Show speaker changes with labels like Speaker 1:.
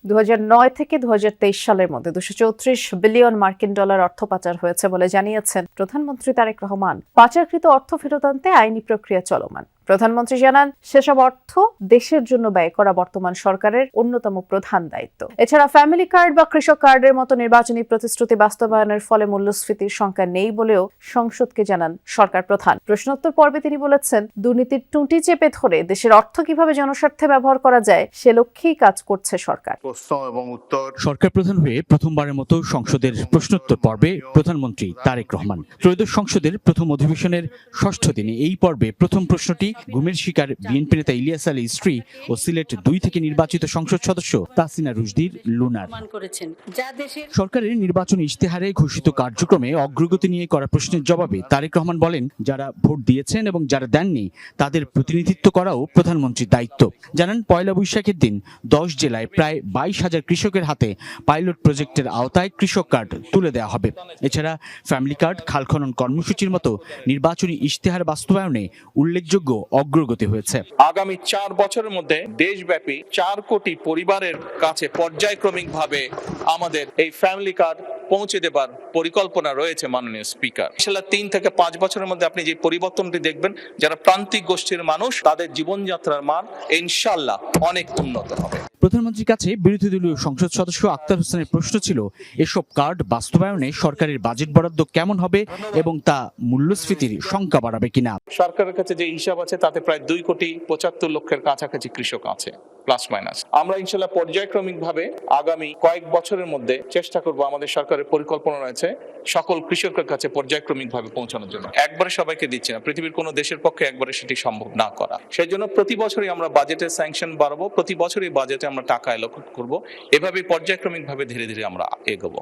Speaker 1: 2009 থেকে 2023 সালের মধ্যে 234 বিলিয়ন মার্কিন ডলার অর্থ পাচার হয়েছে বলে জানিয়েছেন প্রধানমন্ত্রী তারেক রহমান। পাচারকৃত অর্থ ফেরত আনতে আইনি প্রক্রিয়া চলমান। প্রধানমন্ত্রী জানান, সেসব অর্থ দেশের জন্য ব্যয় করা বর্তমান সরকারের অন্যতম প্রধান দায়িত্ব। এছাড়া ফ্যামিলি কার্ড বা কৃষক কার্ডের মতো নির্বাচনী প্রতিশ্রুতি বাস্তবায়নের ফলে মূল্যস্ফীতির সংখ্যা নেই বলেও সংসদকে জানান সরকার প্রধান। প্রশ্নোত্তর পর্বে তিনি বলেছেন, দুর্নীতির টুঁটি চেপে ধরে দেশের অর্থ কিভাবে জনস্বার্থে ব্যবহার করা যায় সে লক্ষ্যেই কাজ করছে সরকার।
Speaker 2: সরকার প্রধান হয়ে প্রথমবারের মতো সংসদের প্রশ্নোত্তর পর্বে প্রধানমন্ত্রী তারেক রহমান। ত্রয়োদশ সংসদের প্রথম অধিবেশনের ষষ্ঠ দিনে এই পর্বে প্রথম প্রশ্নটি গুমের শিকার বিএনপি নেতা ইলিয়াস আলীর স্ত্রী ও সিলেট 2 থেকে নির্বাচিত সংসদ সদস্য তাসিনা রুশদীর লুনার। সরকারের নির্বাচনী ইশতেহারে ঘোষিত কার্যক্রমে অগ্রগতি নিয়ে করা প্রশ্নের জবাবে তারেক রহমান বলেন, যারা ভোট দিয়েছেন এবং যারা দেননি তাদের প্রতিনিধিত্ব করাও প্রধানমন্ত্রীর দায়িত্ব। জানান, পয়লা বৈশাখের দিন 10 জেলায় প্রায় 22,000 কৃষকের হাতে পাইলট প্রজেক্টের আওতায় কৃষক কার্ড তুলে দেওয়া হবে। এছাড়া ফ্যামিলি কার্ড, খাল খনন কর্মসূচির মতো নির্বাচনী ইশতেহার বাস্তবায়নে উল্লেখযোগ্য অগ্রগতি হয়েছে।
Speaker 3: আগামী 4 বছরের মধ্যে দেশব্যাপী 4 কোটি পরিবারের কাছে পর্যায়ক্রমিকভাবে আমাদের এই ফ্যামিলি কার্ড পৌঁছে দেবার পরিকল্পনা রয়েছে মাননীয় স্পিকার। ইনশাআল্লাহ 3 থেকে 5 বছরের মধ্যে আপনি যে পরিবর্তনটি দেখবেন, যারা প্রান্তিক গোষ্ঠীর মানুষ তাদের জীবনযাত্রার মান ইনশাআল্লাহ অনেক উন্নত হবে।
Speaker 2: প্রধানমন্ত্রীর কাছে বিরোধী দলীয় সংসদ সদস্য আক্তার হোসেনের প্রশ্ন ছিল, এসব কার্ড বাস্তবায়নে সরকারের বাজেট বরাদ্দ কেমন হবে এবং তা মূল্যস্ফীতির সংখ্যা বাড়াবে কিনা।
Speaker 3: সরকারের কাছে যে হিসাব আছে তাতে প্রায় 2,75,00,000 কাছাকাছি কৃষক আছে, প্লাস মাইনাস। আমরা ইনশাআল্লাহ পর্যায়ক্রমিকভাবে আগামী কয়েক বছরের মধ্যে চেষ্টা করব, আমাদের সরকারের পরিকল্পনা রয়েছে সকল কৃষকের কাছে পর্যায়ক্রমিকভাবে পৌঁছানোর জন্য। একবারে সবাইকে দিচ্ছে না, পৃথিবীর কোনো দেশের পক্ষে একবারে সেটি সম্ভব না করা। সেই জন্য প্রতি বছরই আমরা বাজেটের স্যাংশন বাড়াবো, প্রতি বছরই বাজেটে আমরা টাকা অ্যালোকেট করব। এভাবে পর্যায়ক্রমিকভাবে ধীরে ধীরে আমরা এগোবো।